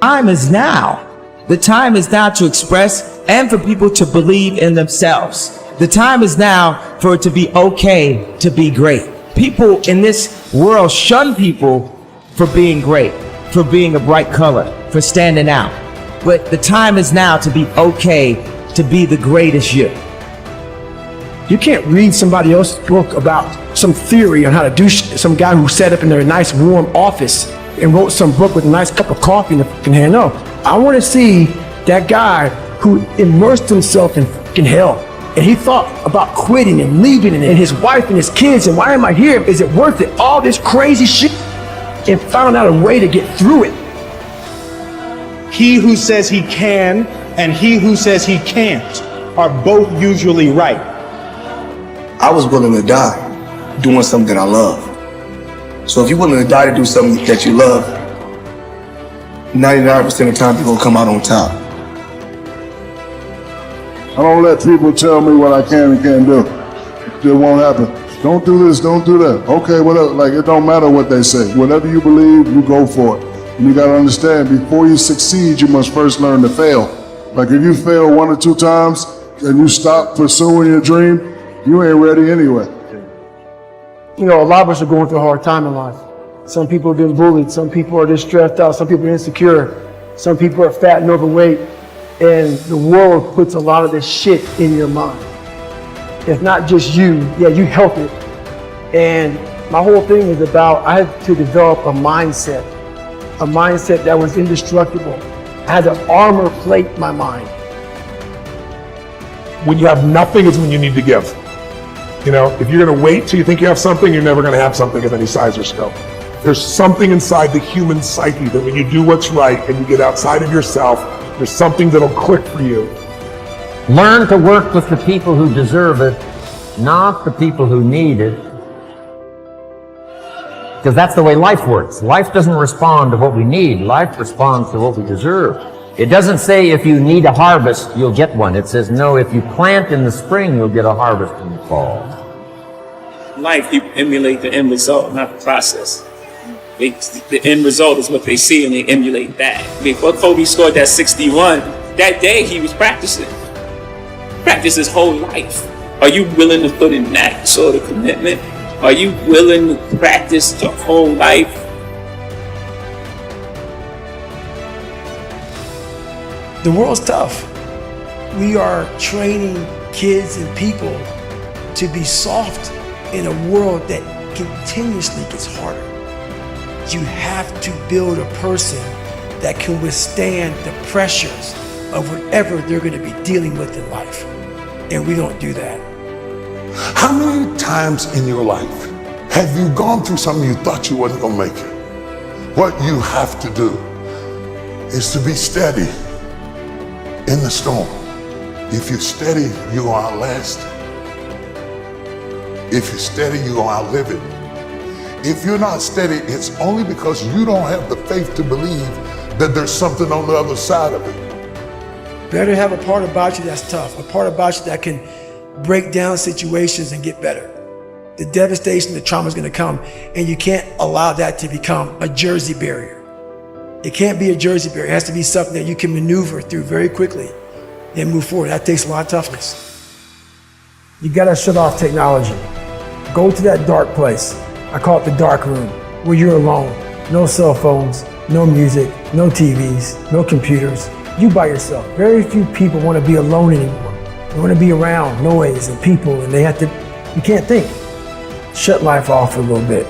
time is now. The time is now to express and for people to believe in themselves. The time is now for it to be okay to be great. People in this world shun people for being great, for being a bright color, for standing out. But the time is now to be okay to be the greatest you. You can't read somebody else's book about some theory on how to do some guy who sat up in their nice warm office and wrote some book with a nice cup of coffee in the fucking hand. No, I want to see that guy who immersed himself in fucking hell. And he thought about quitting and leaving and his wife and his kids. And why am I here? Is it worth it? All this crazy shit. And found out a way to get through it. He who says he can and he who says he can't are both usually right. I was willing to die doing something that I love. So if you're willing to die to do something that you love, 99% of the time you're gonna come out on top. I don't let people tell me what I can and can't do. It won't happen. Don't do this, don't do that. Okay, whatever. Like, it don't matter what they say. Whatever you believe, you go for it. And you gotta understand, before you succeed, you must first learn to fail. Like, if you fail 1 or 2 times and you stop pursuing your dream, you ain't ready anyway. You know, a lot of us are going through a hard time in life. Some people are being bullied. Some people are just stressed out. Some people are insecure. Some people are fat and overweight. And the world puts a lot of this shit in your mind. It's not just you. Yeah, you help it. And my whole thing is about, I had to develop a mindset that was indestructible. I had to armor plate my mind. When you have nothing is when you need to give. You know, if you're gonna wait till you think you have something, you're never gonna have something of any size or scope. There's something inside the human psyche that when you do what's right and you get outside of yourself, there's something that'll click for you. Learn to work with the people who deserve it, not the people who need it. Because that's the way life works. Life doesn't respond to what we need. Life responds to what we deserve. It doesn't say if you need a harvest, you'll get one. It says, no, if you plant in the spring, you'll get a harvest in the fall. Life, people emulate the end result, not the process. The end result is what they see and they emulate that. Before Kobe scored that 61, that day he was practicing. Practice his whole life. Are you willing to put in that sort of commitment? Are you willing to practice your whole life? The world's tough. We are training kids and people to be soft in a world that continuously gets harder. You have to build a person that can withstand the pressures of whatever they're going to be dealing with in life. And we don't do that. How many times in your life have you gone through something you thought you wasn't gonna make it? What you have to do is to be steady in the storm. If you're steady, you're gonna outlast it. If you're steady, you're gonna outlive it. If you're not steady, it's only because you don't have the faith to believe that there's something on the other side of it. Better have a part about you that's tough, a part about you that can break down situations and get better. The devastation, the trauma is going to come, and you can't allow that to become a Jersey barrier. It can't be a Jersey barrier. It has to be something that you can maneuver through very quickly and move forward. That takes a lot of toughness. You got to shut off technology. Go to that dark place. I call it the dark room, where you're alone. No cell phones, no music, no TVs, no computers. You by yourself. Very few people want to be alone anymore. They want to be around noise and people, and you can't think. Shut life off for a little bit.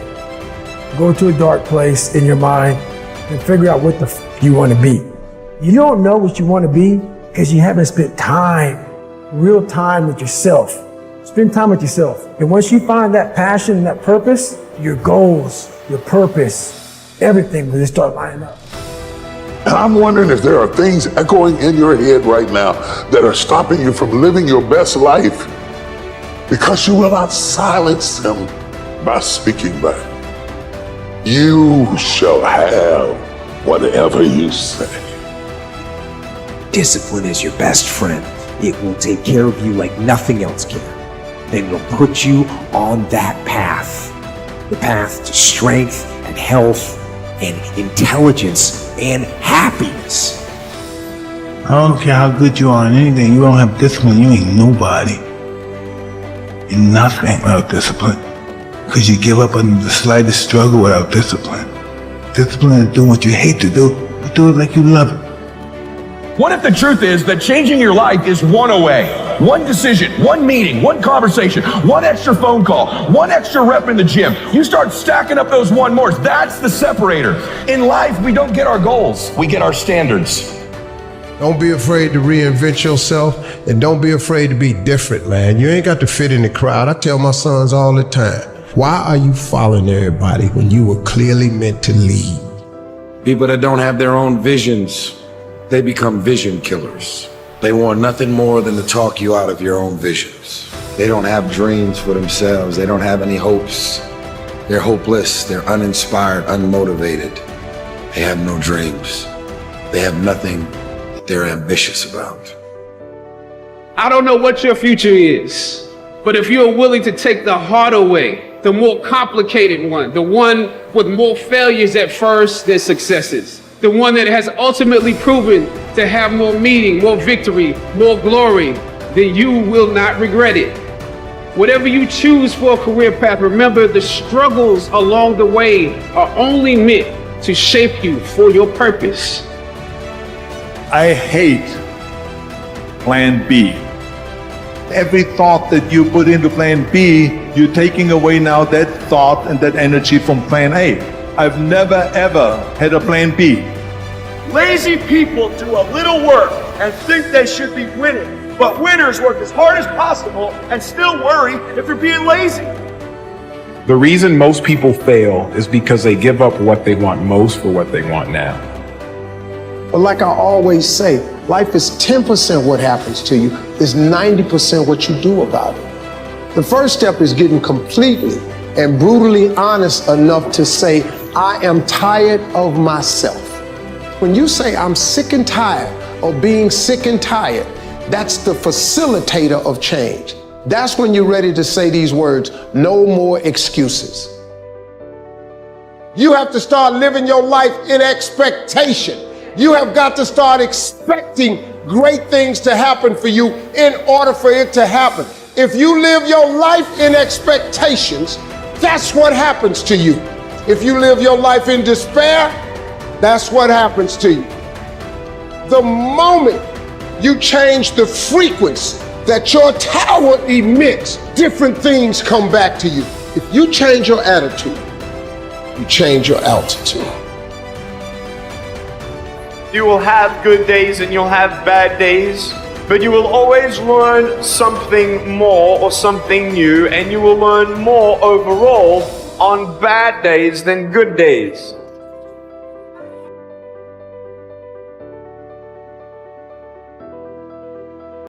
Go to a dark place in your mind and figure out what the you want to be. You don't know what you want to be because you haven't spent real time with yourself. Spend time with yourself. And once you find that passion and that purpose, your goals, your purpose, everything will just start lining up. And I'm wondering if there are things echoing in your head right now that are stopping you from living your best life because you will not silence them by speaking back. You shall have whatever you say. Discipline is your best friend. It will take care of you like nothing else can. And it'll put you on that path. The path to strength and health and intelligence and happiness. happiness. I don't care how good you are in anything, you don't have discipline, you ain't nobody. You're nothing without discipline. Because you give up on the slightest struggle without discipline. Discipline is doing what you hate to do, but do it like you love it. What if the truth is that changing your life is one away? One decision, one meeting, one conversation, one extra phone call, one extra rep in the gym. You start stacking up those one mores. That's the separator. In life, we don't get our goals. We get our standards. Don't be afraid to reinvent yourself, and don't be afraid to be different, man. You ain't got to fit in the crowd. I tell my sons all the time, why are you following everybody when you were clearly meant to lead? People that don't have their own visions, they become vision killers. They want nothing more than to talk you out of your own visions. They don't have dreams for themselves. They don't have any hopes. They're hopeless. They're uninspired, unmotivated. They have no dreams. They have nothing that they're ambitious about. I don't know what your future is, but if you're willing to take the harder way, the more complicated one, the one with more failures at first than successes, the one that has ultimately proven to have more meaning, more victory, more glory, then you will not regret it. Whatever you choose for a career path, remember the struggles along the way are only meant to shape you for your purpose. I hate plan B. Every thought that you put into plan B, you're taking away now that thought and that energy from plan A. I've never ever had a plan B. Lazy people do a little work and think they should be winning, but winners work as hard as possible and still worry if you're being lazy. The reason most people fail is because they give up what they want most for what they want now. But like I always say, life is 10% what happens to you, is 90% what you do about it. The first step is getting completely and brutally honest enough to say, I am tired of myself. When you say I'm sick and tired of being sick and tired, that's the facilitator of change. That's when you're ready to say these words, no more excuses. You have to start living your life in expectation. You have got to start expecting great things to happen for you in order for it to happen. If you live your life in expectations, that's what happens to you. If you live your life in despair, that's what happens to you. The moment you change the frequency that your tower emits, different things come back to you. If you change your attitude, you change your altitude. You will have good days and you'll have bad days, but you will always learn something more or something new, and you will learn more overall on bad days than good days.